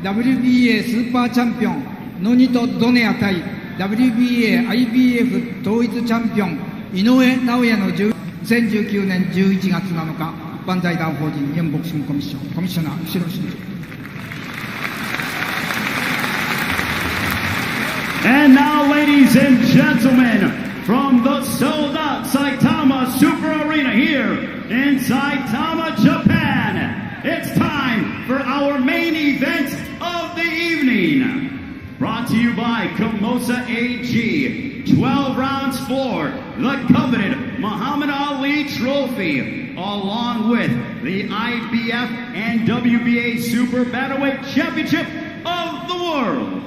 WBA スーパーチャンピオンノニト・ドネア対 WBA IBF 統一チャンピオン井上尚弥の2019年11月7日万歳団法人日本ボクシングコミッションコミッショナー後ろ真司。 And now, ladies and gentlemen, from the sold-out Saitama Super Arena here in Saitama, Japan, it's time for our main event of the evening. Brought to you by Komosa AG, 12 rounds for the coveted Muhammad Ali Trophy, along with the IBF and WBA Super Bantamweight Championship of the world.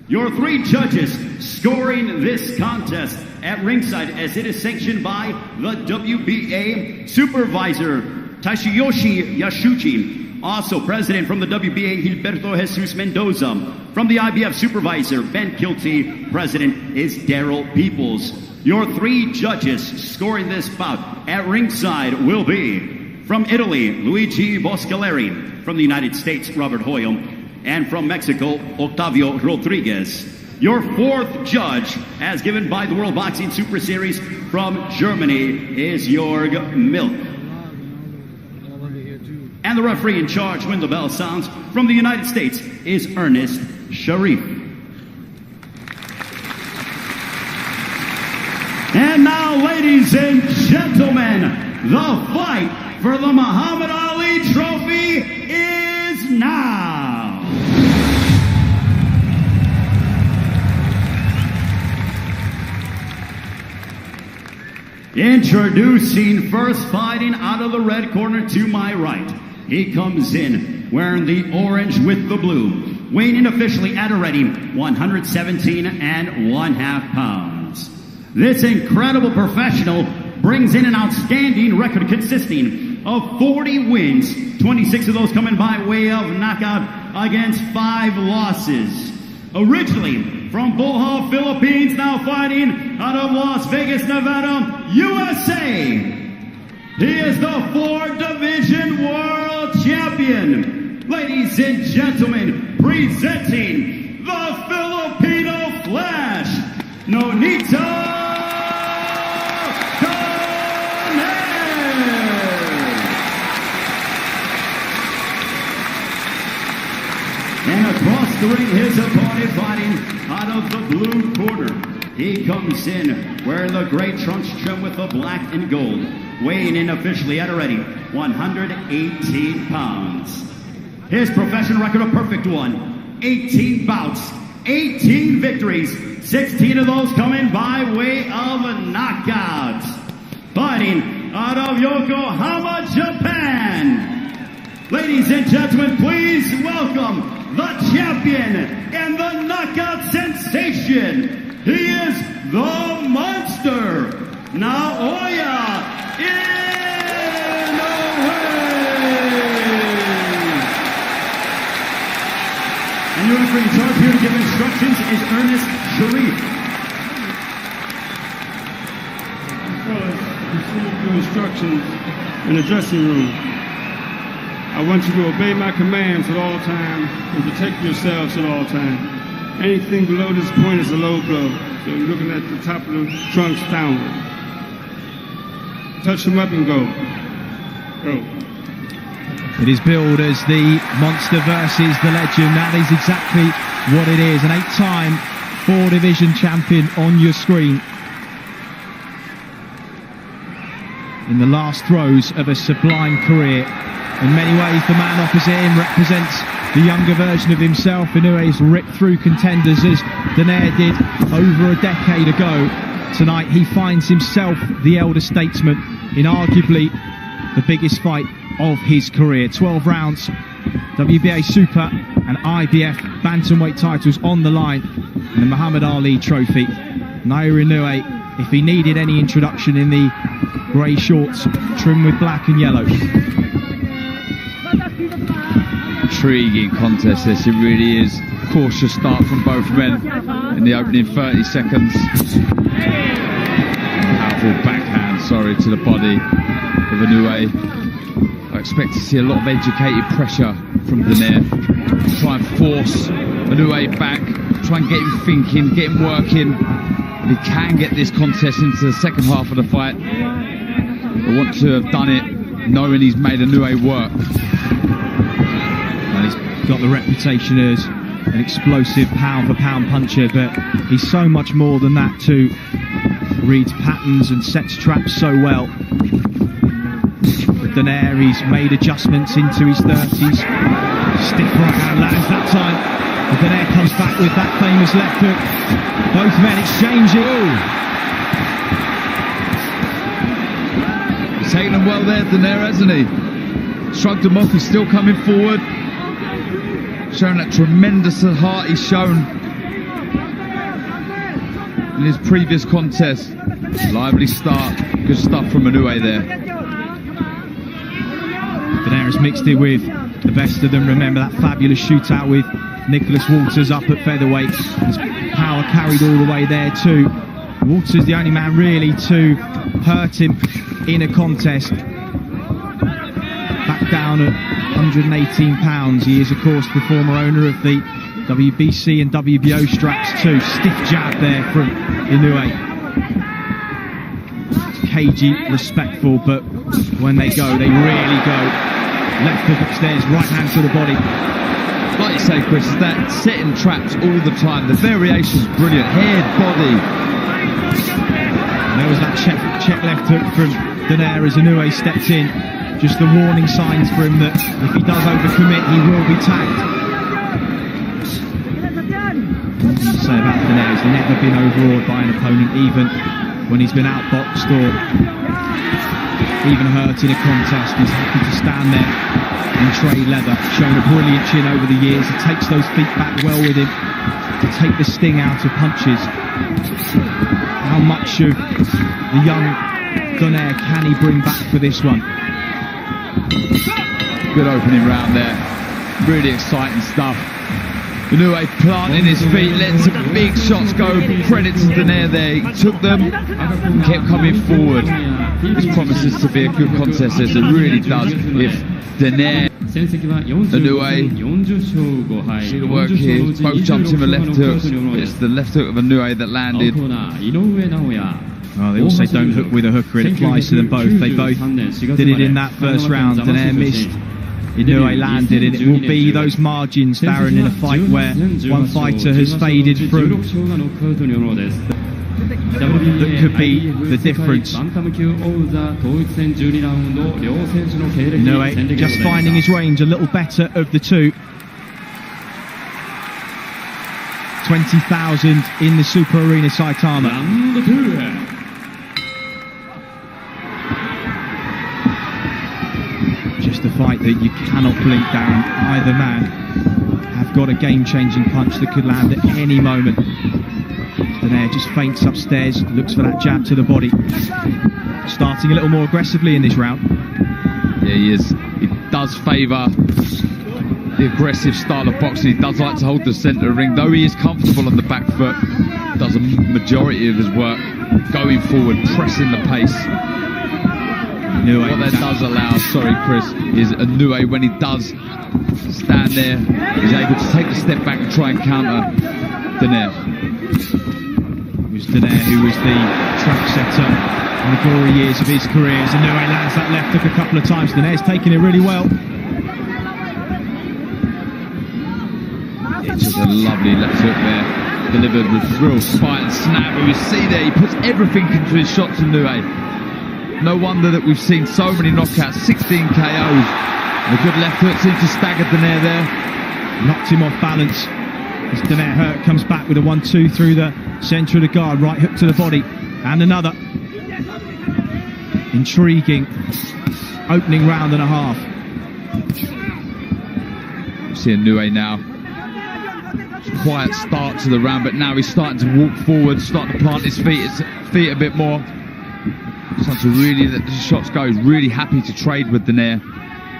Your three judges scoring this contest at ringside, as it is sanctioned by the WBA supervisor Taishiyoshi Yashuchi, also president from the WBA Gilberto Jesus Mendoza, from the IBF supervisor Ben Kilty, president is Daryl Peoples. Your three judges scoring this bout at ringside will be from Italy, Luigi Boscaleri, from the United States, Robert Hoyle, and from Mexico, Octavio Rodriguez. Your fourth judge, as given by the World Boxing Super Series from Germany, is Jörg Milk. And the referee in charge when the bell sounds from the United States is Ernest Sharif. And now, ladies and gentlemen, the fight for the Muhammad Ali Trophy is now. Introducing first, fighting out of the red corner to my right. He comes in wearing the orange with the blue, weighing in officially at already 117.5 pounds. This incredible professional brings in an outstanding record consisting of 40 wins, 26 of those coming by way of knockout against 5 losses. Originally from Bohol, Philippines, now fighting out of Las Vegas, Nevada, USA. He is the 4-division world champion. Ladies and gentlemen, presenting the Filipino Flash, Nonito. And across the ring, his opponent fighting out of the blue corner. He comes in wearing the gray trunks trimmed with the black and gold, weighing in officially at already 118 pounds. His professional record a perfect one, 18 bouts, 18 victories, 16 of those coming by way of knockouts. Fighting out of Yokohama, Japan. Ladies and gentlemen, please welcome the champion and the knockout sensation. He is the monster, Naoya Inoue. And your referee in charge here to give instructions is Ernest Sharif. Fellas, receive your instructions in the dressing room. I want you to obey my commands at all times and protect yourselves at all times. Anything below this point is a low blow. So you're looking at the top of the trunks downward. Touch them up and go. Go. It is billed as the monster versus the legend. That is exactly what it is. An 8-time 4-division champion on your screen. In the last throes of a sublime career. In many ways, the man opposite him represents the younger version of himself. Inoue has ripped through contenders as Donaire did over a decade ago. Tonight, he finds himself the elder statesman in arguably the biggest fight of his career. 12 rounds, WBA Super and IBF Bantamweight titles on the line, and the Muhammad Ali Trophy. Naoya Inoue, if he needed any introduction, in the grey shorts trimmed with black and yellow. Intriguing contest this, it really is. Cautious start from both men in the opening 30 seconds. Powerful backhand, to the body of Inoue. I expect to see a lot of educated pressure from Donaire. try and force Inoue back, try and get him thinking, get him working. If he can get this contest into the second half of the fight, I want to have done it knowing he's made Inoue work. Well, he's got the reputation as an explosive pound-for-pound puncher, but he's so much more than that too. Reads patterns and sets traps so well. With Donaire, he's made adjustments into his 30s. Stiff right hand lands that time. And Donaire comes back with that famous left hook. Both men exchanging. He's taken them well there, Donaire, hasn't he? Shrugged him off, he's still coming forward. Showing that tremendous heart he's shown in his previous contest. Lively start, good stuff from Inoue there. Donaire has mixed it with the best of them. Remember that fabulous shootout with Nicholas Walters up at featherweight. His power carried all the way there too. Walters the only man really to hurt him in a contest. Back down at 118 pounds. He is of course the former owner of the WBC and WBO straps too. Stiff jab there from Inoue. Cagey, respectful, but when they go, they really go. Left hook upstairs, right hand to the body. Like you say, Chris, that setting traps all the time. The variation's brilliant. Head, body. And there was that check left hook from Donaire as Inoue stepped in. Just the warning signs for him that if he does overcommit, he will be tagged. To say about Donaire, he's never been overawed by an opponent, even when he's been outboxed or even hurt in a contest. He's happy to stand there and trade leather. Shown a brilliant chin over the years. He takes those feet back well with him to take the sting out of punches. How much of the young Donaire can he bring back for this one? Good opening round there. Really exciting stuff. Inoue planting his feet, letting some big shots go. Credit to Donaire there. He took them and kept coming forward. This promises to be a good contest, as it really does. If Donaire, Inoue, see the work here. Both jumped in the left hook. It's the left hook of Inoue that landed. Oh, they all say don't hook with a hooker. It applies to them both. They both did it in that first round. Donaire missed. Inoue landed, and it will be those margins, Darren, in a fight where one fighter has faded from that could be the difference. Inoue just finding his range a little better of the two. 20,000 in the Super Arena Saitama. Just a fight that you cannot blink down. Either man have got a game-changing punch that could land at any moment. Donaire just feints upstairs, looks for that jab to the body. Starting a little more aggressively in this round. Yeah, he is. He does favour the aggressive style of boxing. He does like to hold the centre of the ring, though he is comfortable on the back foot. Does a majority of his work going forward, pressing the pace. What that does allow, sorry Chris, is Inoue, when he does stand there, is able to take a step back and try and counter Donaire. It was Donaire who was the trap setter in the glory years of his career. As Inoue lands that left hook a couple of times. Donaire's taking it really well. It's just a lovely left hook there, delivered with real spite and snap. And you see there, he puts everything into his shots, Inoue. No wonder that we've seen so many knockouts, 16 KOs. A good left hook seems to stagger Donaire there. Knocked him off balance. As Donaire hurt, comes back with a 1-2 through the centre of the guard. Right hook to the body. And another. Intriguing opening round and a half. See Inoue now. Quiet start to the round, but now he's starting to walk forward, starting to plant his feet a bit more. Starting to really let the shots go. He's really happy to trade with Donaire.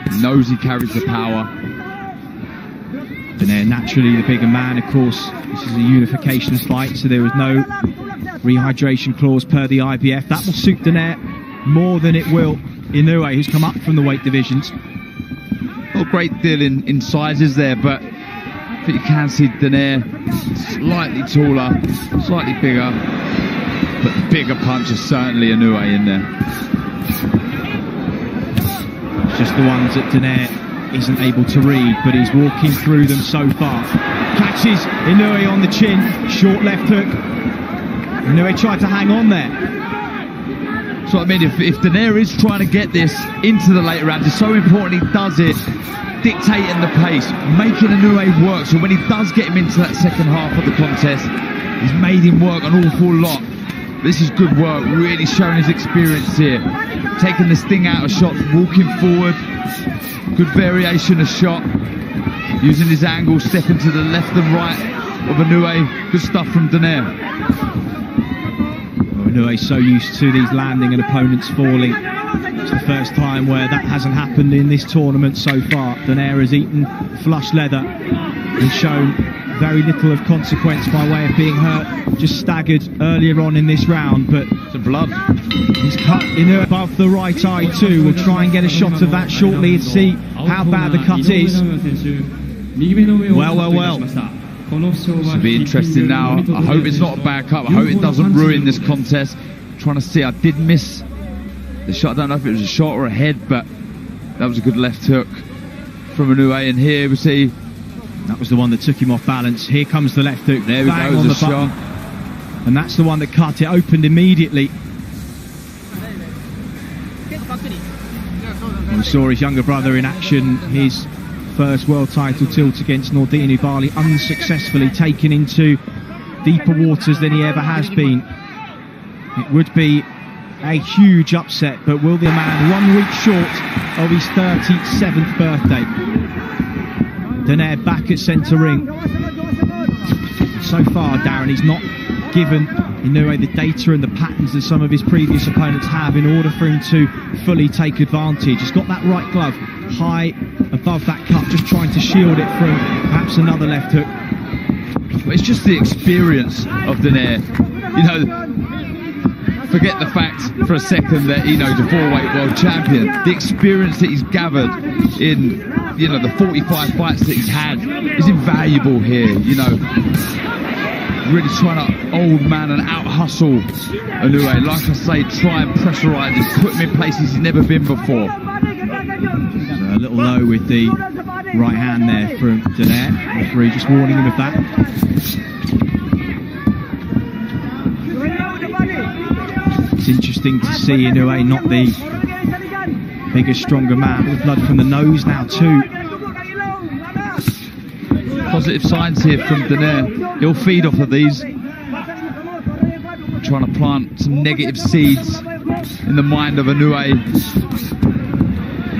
He knows he carries the power. Donaire naturally the bigger man, of course. This is a unification fight, so there was no rehydration clause per the IBF. That will suit Donaire more than it will Inoue, who's come up from the weight divisions. Not a great deal in sizes there, but But you can see Donaire slightly taller, slightly bigger, but the bigger punch is certainly Inoue in there. Just the ones that Donaire isn't able to read, but he's walking through them so far. Catches Inoue on the chin, short left hook. Inoue tried to hang on there. So I mean, if Donaire is trying to get this into the later rounds, it's so important he does it, dictating the pace, making Inoue work, so when he does get him into that second half of the contest, he's made him work an awful lot. This is good work, really showing his experience here. Taking the sting out of shots, walking forward, good variation of shot, using his angle, stepping to the left and right of Inoue. Good stuff from Donaire. Inoue's so used to these landing and opponents falling. It's the first time where that hasn't happened in this tournament so far. Donaire has eaten flush leather and shown very little of consequence by way of being hurt. Just staggered earlier on in this round, but some blood. He's cut Inoue above the right eye too. We'll try and get a shot of that shortly and see how bad the cut is. Well. This will be interesting now. I hope it's not a bad cut. I hope it doesn't ruin this contest. I'm trying to see, I did miss the shot. I don't know if it was a shot or a head, but that was a good left hook from Inoue. And here we see that was the one that took him off balance. Here comes the left hook. There we go, on the shot. And that's the one that cut it. Opened immediately. We saw his younger brother in action. His first world title tilt against Nonito, unsuccessfully taken into deeper waters than he ever has been. It would be a huge upset, but will the man 1 week short of his 37th birthday? Donaire back at centre ring. So far, Darren, he's not given Inoue the data and the patterns that some of his previous opponents have in order for him to fully take advantage. He's got that right glove high above that cut, just trying to shield it from perhaps another left hook. But it's just the experience of Donaire. You know, forget the fact for a second that Ino's a 4-weight world champion. The experience that he's gathered in, you know, the 45 fights that he's had is invaluable here. You know, really trying to old man and out hustle Inoue. Like I say, try and pressurise him, put him in places he's never been before. A little low with the right hand there from Donaire. Referee just warning him of that. It's interesting to see Inoue, not the bigger, stronger man, with blood from the nose now too. Positive signs here from Donaire. He'll feed off of these. Trying to plant some negative seeds in the mind of Inoue.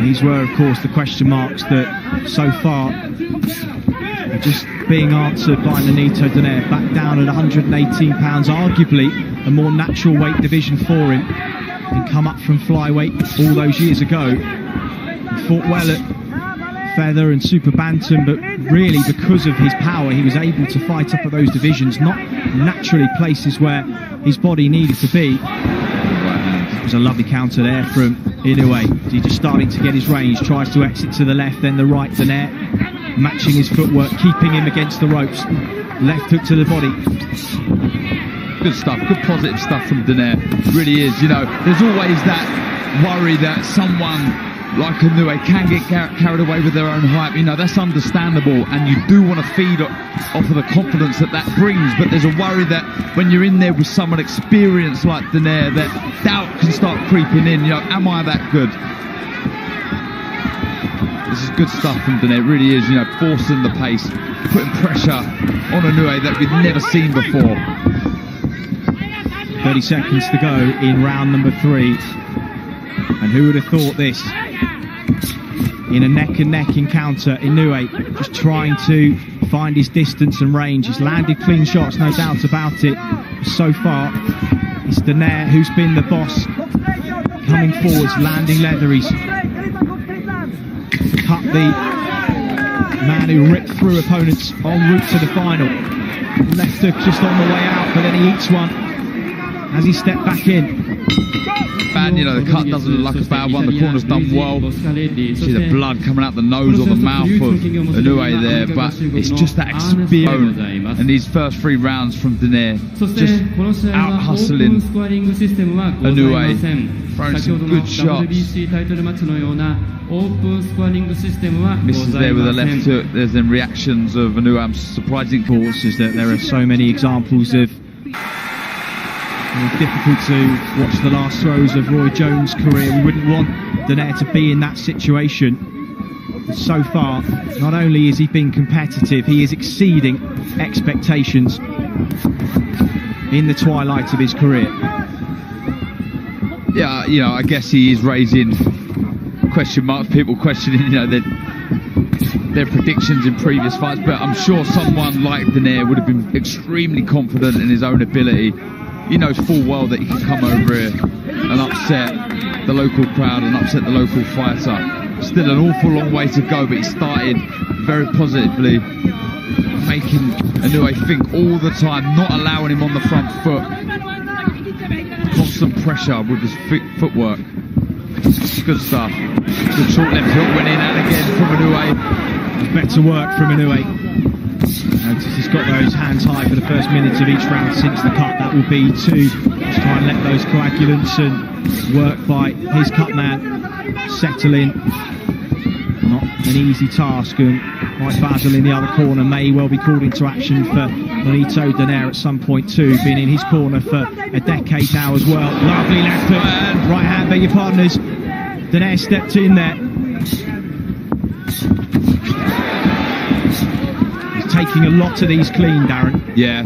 These were, of course, the question marks that so far are just being answered by Nonito. Donaire back down at 118 pounds, arguably a more natural weight division for him, and come up from flyweight all those years ago. He fought well at feather and super bantam, but really because of his power he was able to fight up at those divisions, not naturally places where his body needed to be. It was a lovely counter there from Inoue. He's just starting to get his range, tries to exit to the left, then the right. Donaire matching his footwork, keeping him against the ropes. Left hook to the body. Good stuff, good positive stuff from Donaire. Really is, you know, there's always that worry that someone like Inoue can get carried away with their own hype. You know, that's understandable, and you do want to feed off of the confidence that that brings, but there's a worry that when you're in there with someone experienced like Donaire, that doubt can start creeping in. You know, am I that good? This is good stuff from Donaire, it really is, you know, forcing the pace, putting pressure on Inoue that we've never seen before. 30 seconds to go in round number 3. And who would have thought this? In a neck-and-neck encounter, Inoue just trying to find his distance and range. He's landed clean shots, no doubt about it. So far, it's Donaire who's been the boss. Coming forwards, landing leather. He's cut the man who ripped through opponents en route to the final. Left hook just on the way out, but then he eats one. As he stepped back in. Bad, you know, the cut doesn't look like a bad one. The corner's done well. See the blood coming out the nose or the mouth of Inoue there, but it's just that experience. And these first 3 rounds from Donaire, just out hustling Inoue, throwing some good shots. Misses there with a left hook. There's then reactions of Inoue. I'm surprising course is that there are so many examples of. It's difficult to watch the last throws of Roy Jones' career. We wouldn't want Donaire to be in that situation. But so far, not only is he being competitive, he is exceeding expectations in the twilight of his career. Yeah, you know, I guess he is raising question marks, people questioning, you know, their predictions in previous fights, but I'm sure someone like Donaire would have been extremely confident in his own ability. He knows full well that he can come over here and upset the local crowd and upset the local fighter. Still an awful long way to go, but he started very positively, making Inoue think all the time, not allowing him on the front foot. Constant pressure with his footwork. Good stuff. Good short left hook went in and again from Inoue. Better work from Inoue. Notice he's got those hands high for the first minutes of each round since the cut. That will be to try and let those coagulants and work by his cut man settle in. Not an easy task, and Mike Basil in the other corner may well be called into action for Nonito Donaire at some point too. Been in his corner for a decade now as well. Lovely left hook, right hand, beg your pardoners. Donaire stepped in there. Taking a lot of these clean, Darren. Yeah,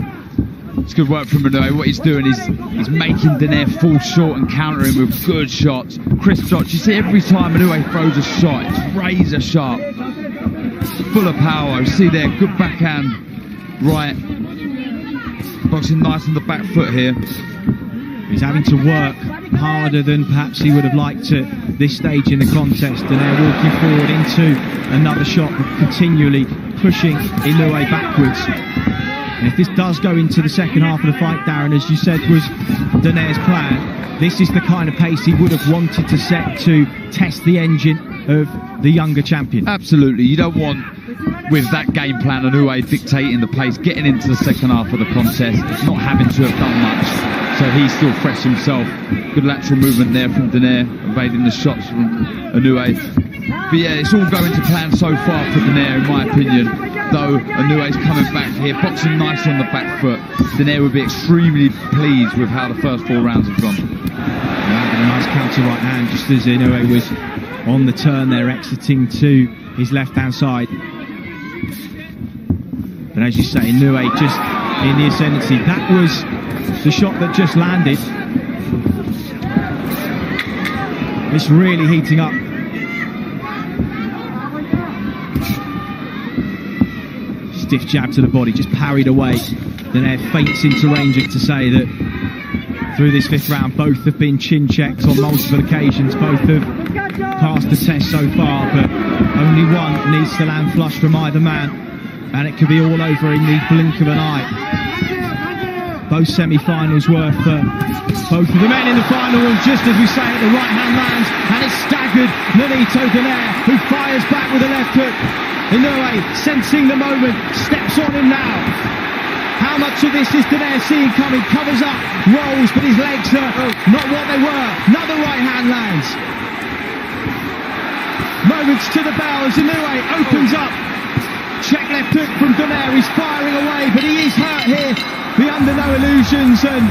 it's good work from Inoue. What he's doing is he's making Donaire fall short and countering with good shots, crisp shots. You see every time Inoue throws a shot, it's razor sharp, full of power. You see there, good backhand, right, boxing nice on the back foot here. He's having to work harder than perhaps he would have liked at this stage in the contest. Donaire walking forward into another shot, continually pushing Inoue backwards. And if this does go into the second half of the fight, Darren, as you said was Donaire's plan, this is the kind of pace he would have wanted to set to test the engine of the younger champion. Absolutely, you don't want, with that game plan, Inoue dictating the pace, getting into the second half of the contest, not having to have done much. So he's still fresh himself. Good lateral movement there from Donaire, evading the shots from Inoue. But yeah, it's all going to plan so far for Donaire, in my opinion. Though Inoue's coming back here, boxing nice on the back foot. Donaire would be extremely pleased with how the first 4 rounds have gone. A nice counter right hand, just as Inoue was on the turn there, exiting to his left-hand side. But as you say, Inoue just in the ascendancy. That was the shot that just landed. It's really heating up. Stiff jab to the body, just parried away. Donaire feints into range to say that through this 5th round, both have been chin checked on multiple occasions. Both have passed the test so far, but only one needs to land flush from either man, and it could be all over in the blink of an eye. Both semi-finals were for both of the men in the final, and just as we say it, the right hand lands, and it's staggered Nonito Donaire, who fires back with a left hook. Inoue, sensing the moment, steps on him now. How much of this is Donaire seeing coming? Covers up, rolls, but his legs are not what they were. Another right hand lands. Moments to the bell as Inoue opens up. Check left hook from Donaire, he's firing away, but he is hurt here. Be under no illusions, and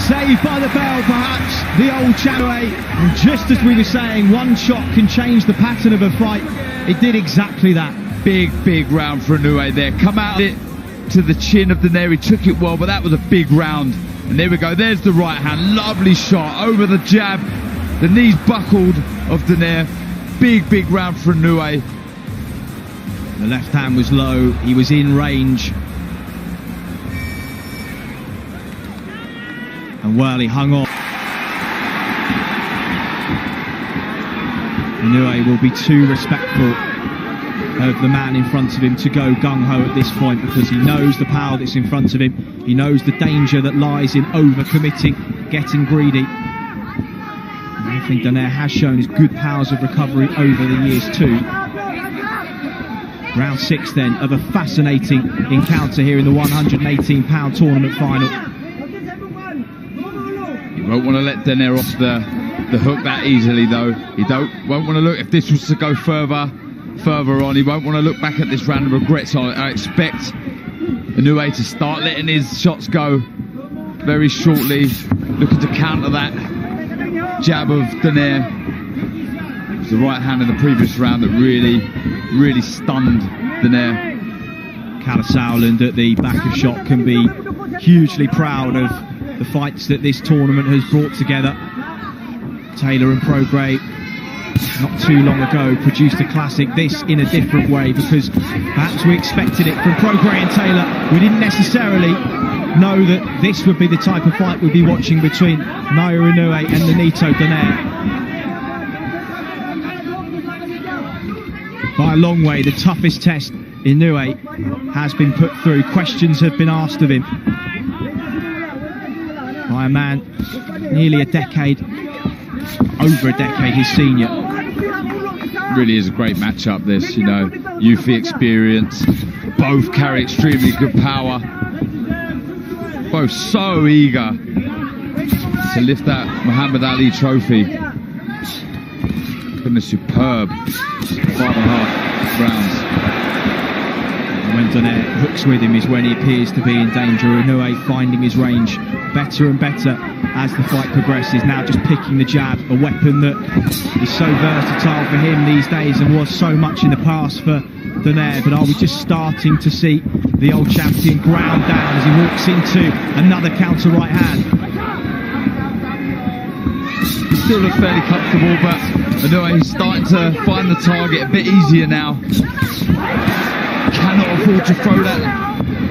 saved by the bell, perhaps, the old champion. And just as we were saying, one shot can change the pattern of a fight. It did exactly that. Big round for Inoue there. Come out it to the chin of Donaire. He took it well, but that was a big round. And there we go. There's the right hand. Lovely shot over the jab. The knees buckled of Donaire. Big round for Inoue. The left hand was low. He was in range. And well, he hung on. Inoue will be too respectful of the man in front of him to go gung-ho at this point, because he knows the power that's in front of him. He knows the danger that lies in over-committing, getting greedy. And I think Donaire has shown his good powers of recovery over the years too. Round 6 then of a fascinating encounter here in the 118-pound tournament final. He won't want to let Donaire off the hook that easily though. He won't want to look, if this was to go further on, he won't want to look back at this round of regrets. I expect Inoue to start letting his shots go very shortly, looking to counter that jab of Donaire. It was the right hand in the previous round that really stunned Donaire. Sauerland at the back of shot can be hugely proud of the fights that this tournament has brought together. Taylor and Prograis, not too long ago, produced a classic, this in a different way, because perhaps we expected it from Prograis and Taylor. We didn't necessarily know that this would be the type of fight we'd be watching between Naoya Inoue and Nonito Donaire. By a long way, the toughest test Inoue has been put through. Questions have been asked of him by a man nearly a decade, over a decade his senior. Really is a great matchup this, you know, youthly experience, both carry extremely good power, both so eager to lift that Muhammad Ali trophy. Been a superb 5.5 rounds. When Donaire hooks with him is when he appears to be in danger. Inoue finding his range better and better as the fight progresses. Now just picking the jab, a weapon that is so versatile for him these days and was so much in the past for Donaire. But are we just starting to see the old champion ground down as he walks into another counter right hand? Still looks fairly comfortable, but Inoue is starting to find the target a bit easier now. Cannot afford to throw that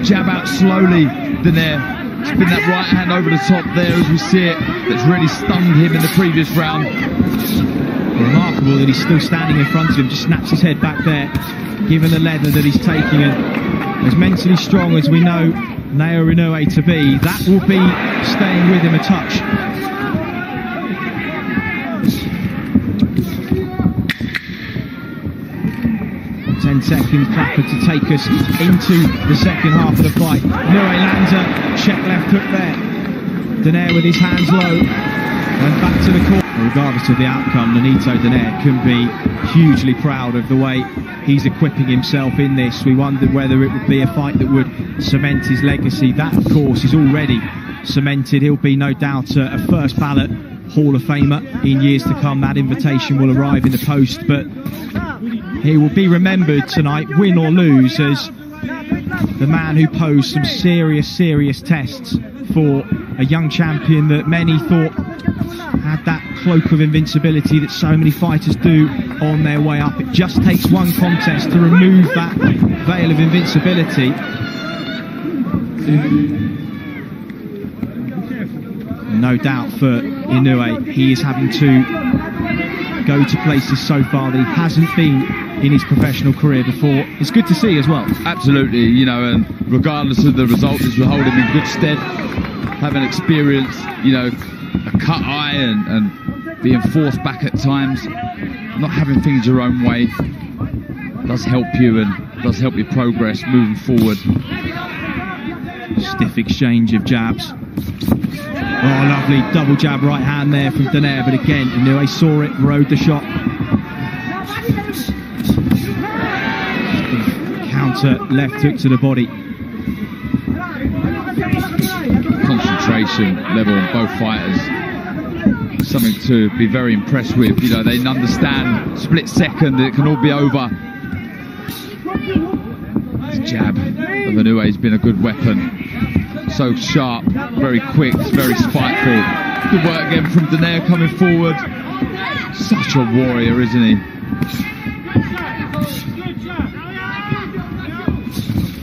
jab out slowly, Donaire. Spin that right hand over the top there as we see it. That's really stunned him in the previous round. Remarkable that he's still standing in front of him, just snaps his head back there, given the leather that he's taking, and as mentally strong as we know Naoya Inoue to be, that will be staying with him a touch. 10 seconds clapper to take us into the second half of the fight. Inoue lands a check left hook there. Donaire with his hands low and back to the corner. Regardless of the outcome, Nonito Donaire can be hugely proud of the way he's equipping himself in this. We wondered whether it would be a fight that would cement his legacy. That, of course, is already cemented. He'll be no doubt a first ballot Hall of Famer in years to come. That invitation will arrive in the post, but he will be remembered tonight, win or lose, as the man who posed some serious tests for a young champion that many thought had that cloak of invincibility that so many fighters do on their way up. It just takes one contest to remove that veil of invincibility. No doubt for Inoue, he is having to go to places so far that he hasn't been in his professional career before. It's good to see as well. Absolutely, you know, and regardless of the result, this will hold him in good stead. Having experienced, you know, a cut eye and being forced back at times, not having things your own way does help you and does help you progress moving forward. Stiff exchange of jabs. Oh, lovely double jab right hand there from Donaire, but again, Inoue saw it, rode the shot. Counter left hook to the body. Concentration level on both fighters. Something to be very impressed with. You know, they understand split second, it can all be over. This jab of Inoue has been a good weapon. So sharp, very quick, very spiteful. Good work again from Donaire coming forward. Such a warrior, isn't he?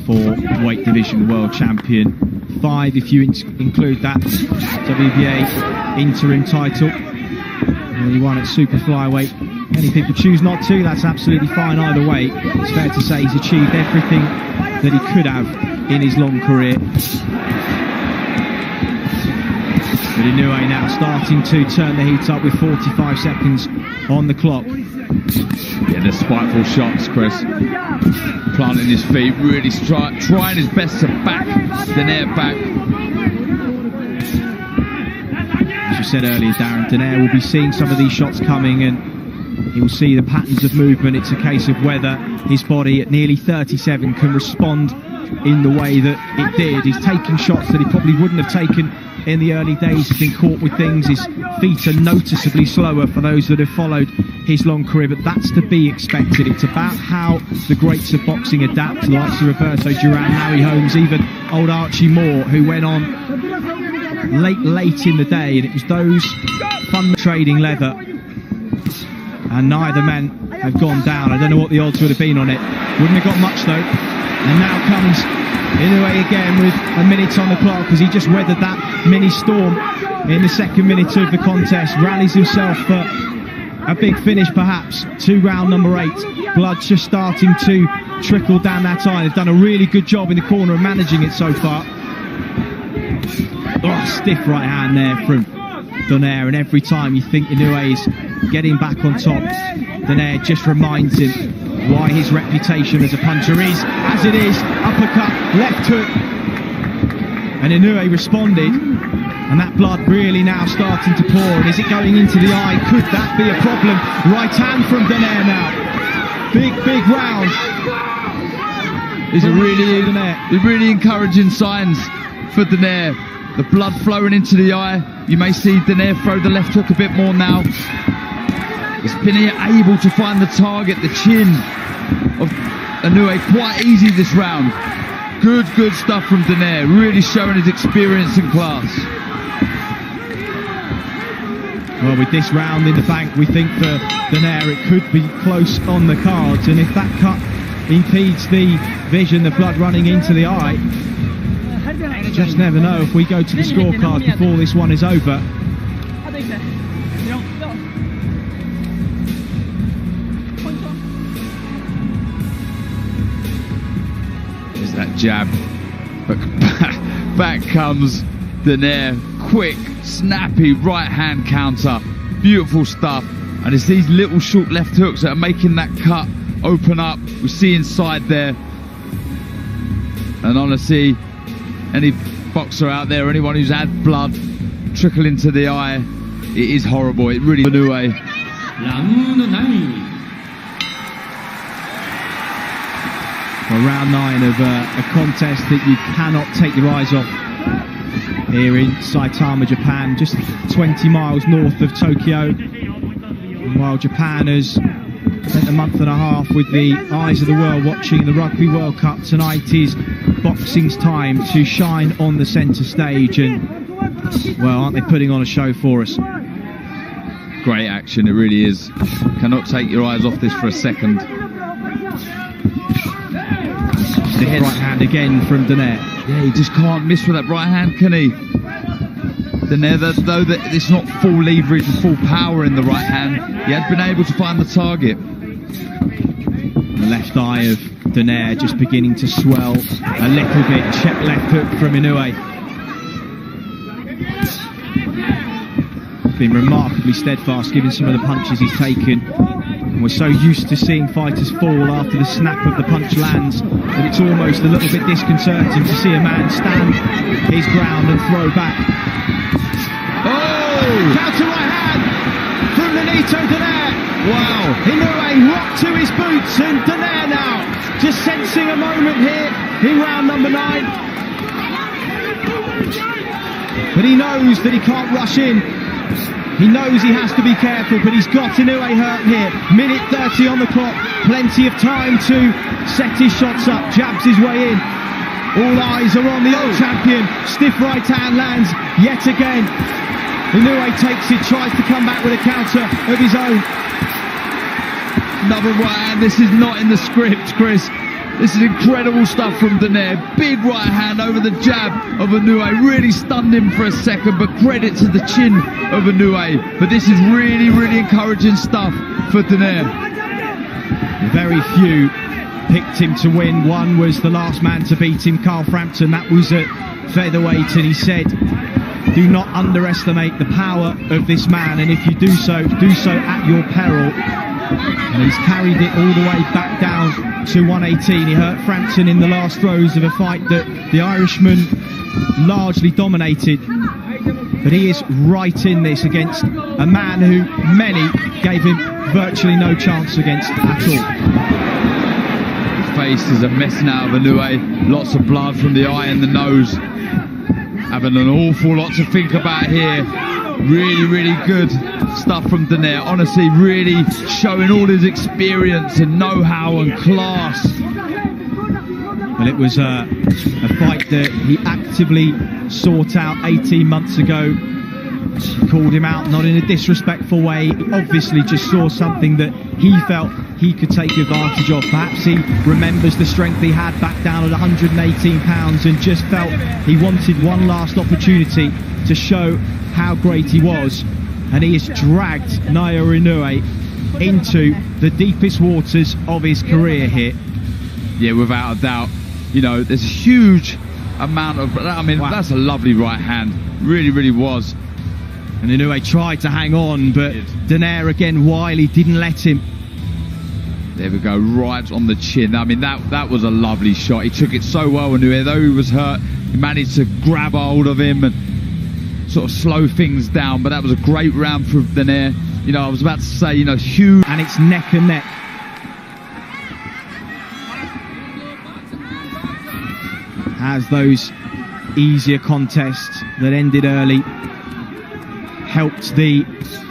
4 weight division world champion, 5 if you include that WBA interim title. He won at super flyweight Many people choose not to, that's absolutely fine either way. It's fair to say he's achieved everything that he could have in his long career. But Inoue now starting to turn the heat up with 45 seconds on the clock. Yeah, the spiteful shots, Chris. Planting his feet, really trying his best to back Donaire back. As you said earlier, Darren, Donaire will be seeing some of these shots coming and he will see the patterns of movement. It's a case of whether his body at nearly 37 can respond in the way that it did. He's taking shots that he probably wouldn't have taken in the early days. He's been caught with things. His feet are noticeably slower for those that have followed his long career, but that's to be expected. It's about how the greats of boxing adapt, the likes of Roberto Duran, Harry Holmes, even old Archie Moore, who went on late in the day, and it was those fun trading leather, and neither men have gone down. I don't know what the odds would have been on it. Wouldn't have got much though. And now comes Inoue again with a minute on the clock as he just weathered that mini storm in the second minute of the contest. Rallies himself for a big finish perhaps to round number 8. Blood just starting to trickle down that eye. They've done a really good job in the corner of managing it so far. Oh, stiff right hand there from Donaire, and every time you think Inoue is getting back on top, Donaire just reminds him why his reputation as a puncher is as it is. Uppercut, left hook, and Inoue responded, and that blood really now starting to pour. And is it going into the eye? Could that be a problem? Right hand from Donaire now. Big round. These are really encouraging signs for Donaire. The blood flowing into the eye. You may see Donaire throw the left hook a bit more now. He's been able to find the target, the chin of Inoue quite easy this round. Good stuff from Donaire, really showing his experience and class. Well, with this round in the bank, we think for Donaire it could be close on the cards, and if that cut impedes the vision, the blood running into the eye, just never know. If we go to the scorecard before this one is over, there's that jab, but back comes Donaire. Quick, snappy right hand counter, beautiful stuff. And it's these little short left hooks that are making that cut open up. We see inside there, and honestly, any boxer out there, anyone who's had blood trickle into the eye, it is horrible. It really Inoue. Well, round 9 of a contest that you cannot take your eyes off here in Saitama, Japan, just 20 miles north of Tokyo. And while Japan has spent a month and a half with the eyes of the world watching the Rugby World Cup, tonight is boxing's time to shine on the centre stage, and well, aren't they putting on a show for us? Great action, it really is. Cannot take your eyes off this for a second. The right hand again from Donaire. Yeah, he just can't miss with that right hand, can he? Donaire, though that it's not full leverage and full power in the right hand, he has been able to find the target. The left eye of Donaire just beginning to swell a little bit. Check left hook from Inoue. Been remarkably steadfast given some of the punches he's taken. And we're so used to seeing fighters fall after the snap of the punch lands that it's almost a little bit disconcerting to see a man stand his ground and throw back. Oh! Counter right hand from Nonito Donaire. Wow! Inoue rocked to his boots, and Donaire now just sensing a moment here in round number 9. But he knows that he can't rush in. He knows he has to be careful, but he's got Inoue hurt here. Minute 30 on the clock, plenty of time to set his shots up, jabs his way in. All eyes are on the old champion. Stiff right hand lands yet again. Inoue takes it, tries to come back with a counter of his own. Another right hand. This is not in the script, Chris. This is incredible stuff from Donaire. Big right hand over the jab of Inoue. Really stunned him for a second, but credit to the chin of Inoue. But this is really, really encouraging stuff for Donaire. Very few picked him to win. One was the last man to beat him, Carl Frampton. That was at featherweight, and he said, do not underestimate the power of this man, and if you do so at your peril. And he's carried it all the way back down to 118. He hurt Frampton in the last throws of a fight that the Irishman largely dominated. But he is right in this against a man who many gave him virtually no chance against at all. His face is a mess now of Inoue. Lots of blood from the eye and the nose. Having an awful lot to think about here. Really, really good stuff from Donaire. Honestly, really showing all his experience and know-how and class. Well, it was a fight that he actively sought out 18 months ago. Called him out, not in a disrespectful way. He obviously just saw something that he felt he could take advantage of. Perhaps he remembers the strength he had back down at 118 pounds and just felt he wanted one last opportunity to show how great he was. And he has dragged Naoya Inoue into the deepest waters of his career here. Yeah, without a doubt. You know, there's a huge amount of... I mean, wow. That's a lovely right hand. Really, really was. And Inoue tried to hang on, but Donaire again wily, didn't let him. There we go, right on the chin. I mean, that was a lovely shot. He took it so well, Inoue. Though he was hurt, he managed to grab hold of him and sort of slow things down. But that was a great round for Donaire. You know, I was about to say, you know, huge. And it's neck and neck. As those easier contests that ended early helped the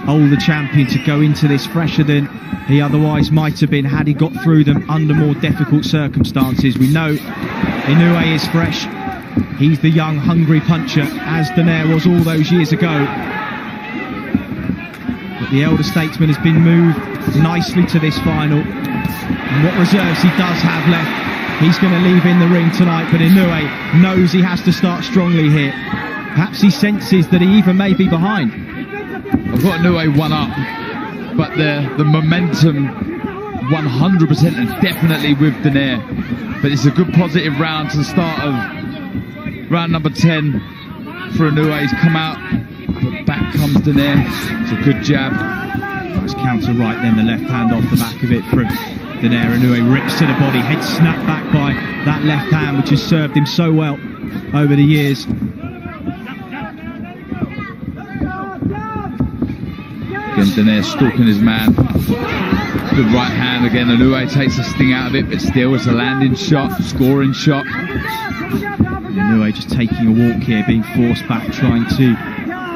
older champion to go into this fresher than he otherwise might have been had he got through them under more difficult circumstances. We know Inoue is fresh. He's the young, hungry puncher, as Donaire was all those years ago. But the elder statesman has been moved nicely to this final. And what reserves he does have left, he's going to leave in the ring tonight. But Inoue knows he has to start strongly here. Perhaps he senses that he even may be behind. I've got Inoue one up, but the momentum 100% and definitely with Donaire. But it's a good positive round to the start of round number 10 for Inoue. He's come out, but back comes Donaire. It's a good jab. Nice counter right, then the left hand off the back of it from Donaire. Inoue rips to the body, head snapped back by that left hand, which has served him so well over the years. Again, Donaire stalking his man. Good right hand again. Inoue takes the sting out of it, but still it's a landing shot, scoring shot. Inoue just taking a walk here, being forced back, trying to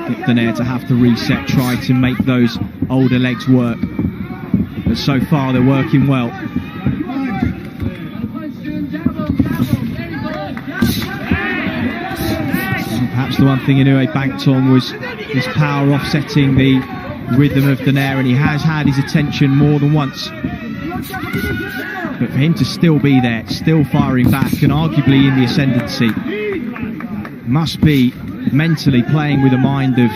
get Donaire to have to reset, try to make those older legs work. But so far they're working well. And perhaps the one thing Inoue banked on was his power offsetting the rhythm of Donaire, and he has had his attention more than once. But for him to still be there, still firing back, and arguably in the ascendancy, must be mentally playing with the mind of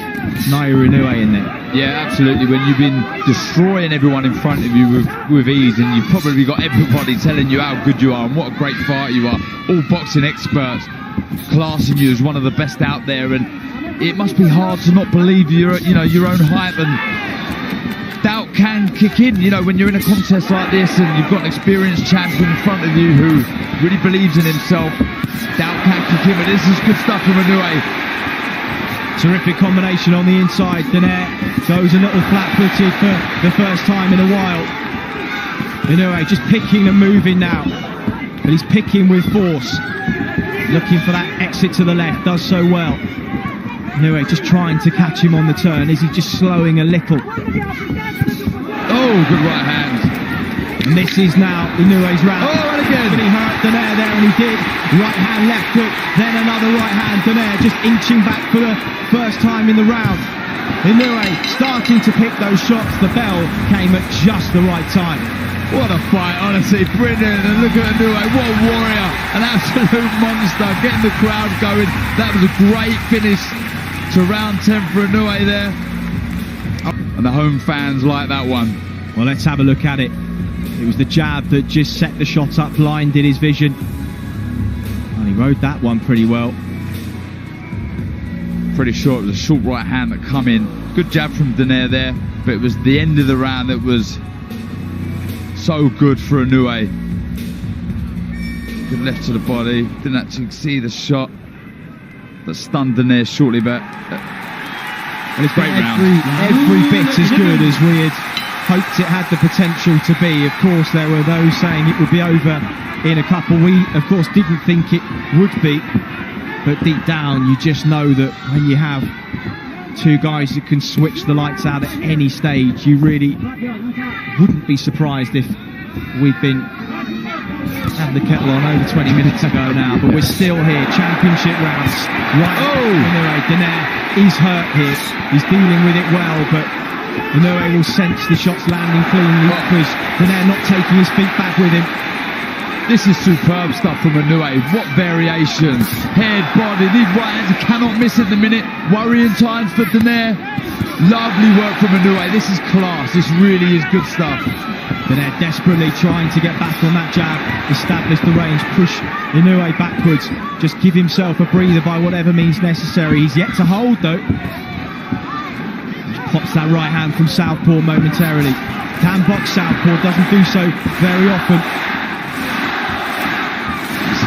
Naoya Inoue in there. Yeah, absolutely. When you've been destroying everyone in front of you with ease, and you've probably got everybody telling you how good you are and what a great fighter you are, all boxing experts classing you as one of the best out there, and it must be hard to not believe your own hype, and doubt can kick in, you know, when you're in a contest like this and you've got an experienced champion in front of you who really believes in himself. Doubt can kick in, but this is good stuff from Inoue. Terrific combination on the inside. Donaire goes a little flat-footed for the first time in a while. Inoue just picking and moving now, but he's picking with force, looking for that exit to the left, does so well. Inoue just trying to catch him on the turn. Is he just slowing a little? Oh, good right hand. And this is now Inoue's round. Oh, and again. But he hurt Donaire there, and he did. Right hand, left hook, then another right hand. Donaire just inching back for the first time in the round. Inoue starting to pick those shots. The bell came at just the right time. What a fight, honestly, brilliant. And look at Inoue, what a warrior, an absolute monster, getting the crowd going. That was a great finish to round 10 for Inoue there. And the home fans like that one. Well, let's have a look at it. It was the jab that just set the shot up, blinded his vision. And he rode that one pretty well. Pretty sure it was a short right hand that come in. Good jab from Donaire there, but it was the end of the round that was so good for Inoue. Good left to the body, didn't actually see the shot that stunned Donaire shortly, but and it's great round. Every bit as good as we had hoped it had the potential to be. Of course, there were those saying it would be over in a couple. We, of course, didn't think it would be, but deep down, you just know that when you have two guys that can switch the lights out at any stage, you really wouldn't be surprised if we'd been having the kettle on over 20 minutes ago now, but we're still here, championship rounds. Right, Inoue, Donaire, he's hurt here, he's dealing with it well, but Inoue will sense the shots landing cleanly because Donaire not taking his feet back with him. This is superb stuff from Inoue. What variations. Head, body, these right hands, he cannot miss at the minute. Worrying times for Donaire. Lovely work from Inoue. This is class. This really is good stuff. Donaire desperately trying to get back on that jab, establish the range, push Inoue backwards, just give himself a breather by whatever means necessary. He's yet to hold though. Pops that right hand from southpaw momentarily. Can box southpaw, doesn't do so very often.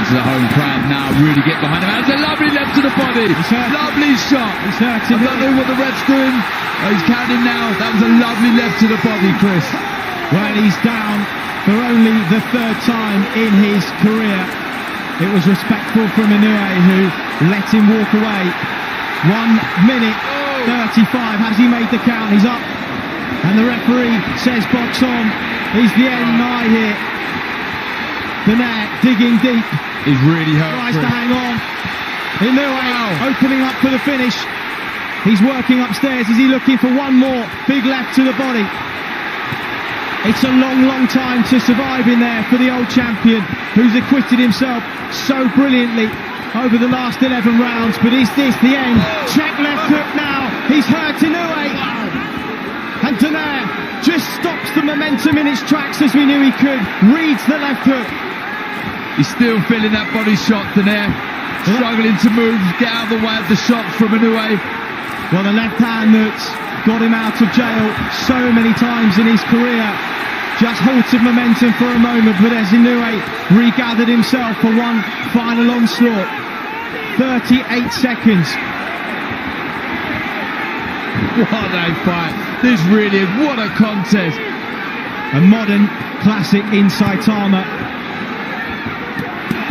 To the home crowd now, really get behind him. That's a lovely left to the body. Lovely shot. He's hurting. I don't know what the ref's doing. Oh, he's counting now. That was a lovely left to the body, Chris. Well, he's down for only the third time in his career. It was respectful from Inoue, who let him walk away. 1 minute 35. Has he made the count? He's up. And the referee says box on. Is the end nigh here? Donaire digging deep. He's really hurt. Tries to hang on. Inoue opening up for the finish. He's working upstairs. Is he looking for one more big left to the body? It's a long, long time to survive in there for the old champion, who's acquitted himself so brilliantly over the last 11 rounds. But is this the end? Check left hook now. He's hurt Inoue. And Donaire just stops the momentum in its tracks as we knew he could. Reads the left hook. He's still feeling that body shot, Donaire. Struggling to move, get out of the way of the shot from Inoue. Well, the left hand that's got him out of jail so many times in his career just halted momentum for a moment, but as Inoue regathered himself for one final onslaught. 38 seconds. What a fight. This really is, what a contest. A modern classic in Saitama.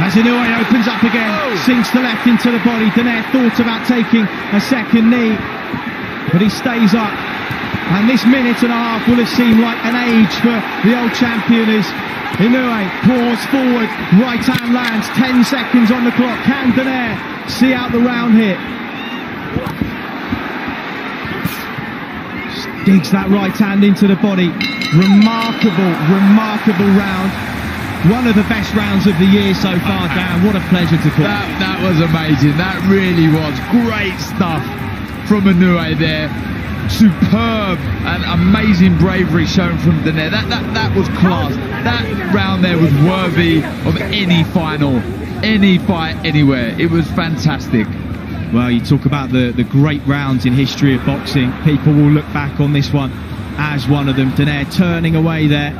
As Inoue opens up again, sinks the left into the body. Donaire thought about taking a second knee, but he stays up. And this minute and a half will have seemed like an age for the old champion as Inoue pours forward, right hand lands, 10 seconds on the clock. Can Donaire see out the round here? Digs that right hand into the body. Remarkable, remarkable round. One of the best rounds of the year so far, Dan. What a pleasure to call. That was amazing. That really was great stuff from Inoue there. Superb and amazing bravery shown from Donaire. That was class. That round there was worthy of any final, any fight, anywhere. It was fantastic. Well, you talk about the great rounds in history of boxing. People will look back on this one as one of them. Donaire turning away there.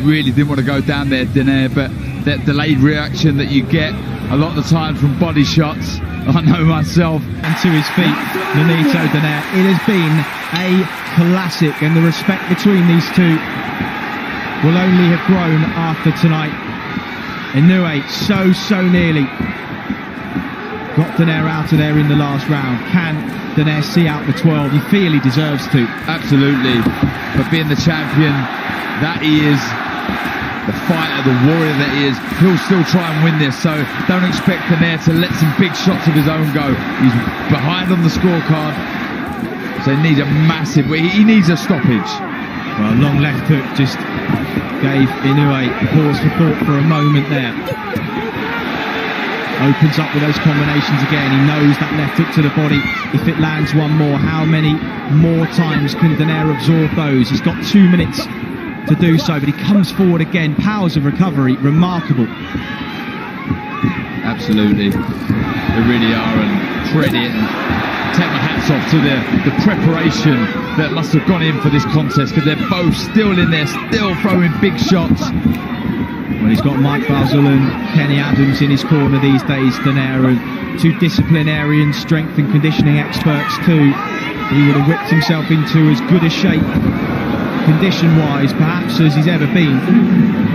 Really didn't want to go down there, Donaire, but that delayed reaction that you get a lot of the time from body shots, I know myself. And to his feet, Nonito, Donaire. It has been a classic, and the respect between these two will only have grown after tonight. Inoue so nearly got Donaire out of there in the last round. Can Donaire see out the 12? You feel he deserves to. Absolutely. But being the champion that he is, the fighter, the warrior that he is, he'll still try and win this. So don't expect Donaire to let some big shots of his own go. He's behind on the scorecard. So he needs a massive, he needs a stoppage. Well, long left hook just gave Inoue pause for thought for a moment there. Opens up with those combinations again. He knows that left hook to the body. If it lands one more, how many more times can Donaire absorb those? He's got 2 minutes to do so, but he comes forward again. Powers of recovery, remarkable. Absolutely, they really are, and credit and take my hats off to the preparation that must have gone in for this contest, because they're both still in there, still throwing big shots. Well, he's got Mike Basil and Kenny Adams in his corner these days, Donaire, and 2 disciplinarian strength and conditioning experts too. He would have whipped himself into as good a shape, condition-wise, perhaps as he's ever been,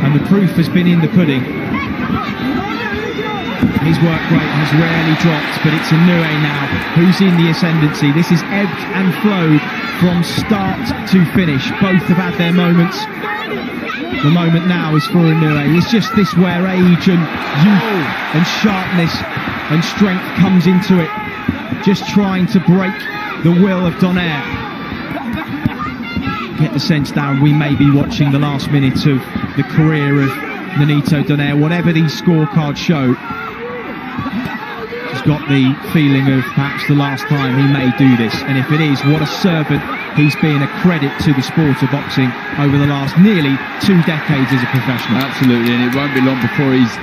and the proof has been in the pudding. His work rate has rarely dropped, but it's Inoue now who's in the ascendancy. This is ebbed and flowed from start to finish. Both have had their moments. The moment now is for Inoue. It's just this where age and youth and sharpness and strength comes into it. Just trying to break the will of Donaire. Get the sense down we may be watching the last minute of the career of Nonito Donaire. Whatever these scorecards show, he's got the feeling of perhaps the last time he may do this, and if it is, what a servant he's been, a credit to the sport of boxing over the last nearly 2 decades as a professional. Absolutely, and it won't be long before he's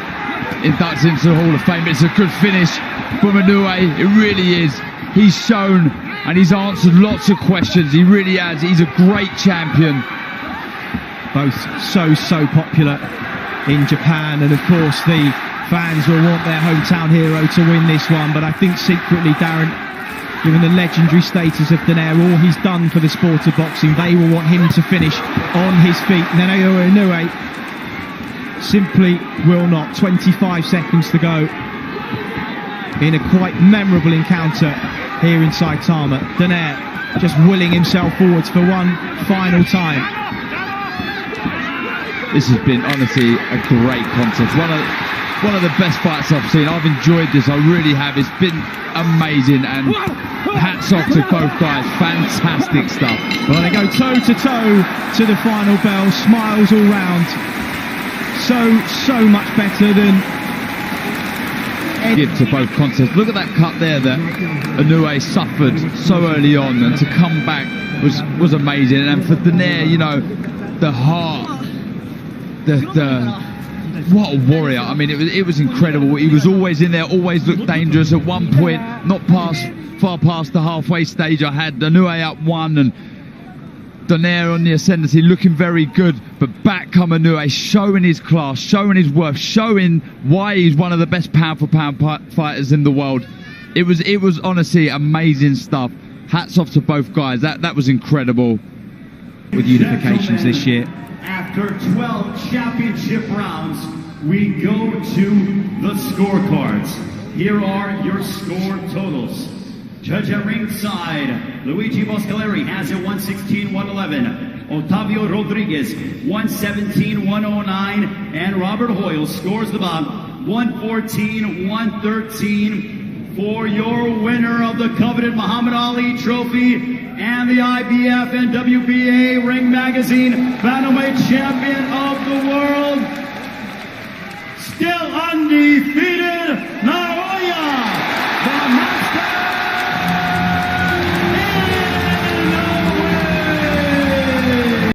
inducted into the Hall of Fame. It's a good finish from Inoue, it really is. He's shown and he's answered lots of questions, he really has. He's a great champion. Both so popular in Japan, and of course the fans will want their hometown hero to win this one, but I think secretly, Darren, given the legendary status of Donaire, all he's done for the sport of boxing, they will want him to finish on his feet. Naoya Inoue simply will not. 25 seconds to go in a quite memorable encounter here in Saitama. Donaire just willing himself forwards for one final time. This has been honestly a great contest. One of the best fights I've seen. I've enjoyed this, I really have. It's been amazing, and hats off to both guys. Fantastic stuff. Well, they go toe to toe to the final bell, smiles all round. So much better than give to both contests. Look at that cut there that Inoue suffered so early on, and to come back was amazing. And for Donaire, you know, the heart, what a warrior. I mean, it was incredible. He was always in there, always looked dangerous. At one point, not far past the halfway stage, I had Inoue up 1 and Donaire on the ascendancy, looking very good. But back come Inoue, showing his class, showing his worth, showing why he's one of the best pound-for-pound fighters in the world. It was honestly amazing stuff. Hats off to both guys. That was incredible. With unifications this year. After 12 championship rounds, we go to the scorecards. Here are your score totals. Judge at ringside, Luigi Boscaleri has it 116-111. Otavio Rodriguez, 117-109. And Robert Hoyle scores the bout, 114-113 for your winner of the coveted Muhammad Ali Trophy and the IBF and WBA Ring Magazine Bantamweight Champion of the World, still undefeated,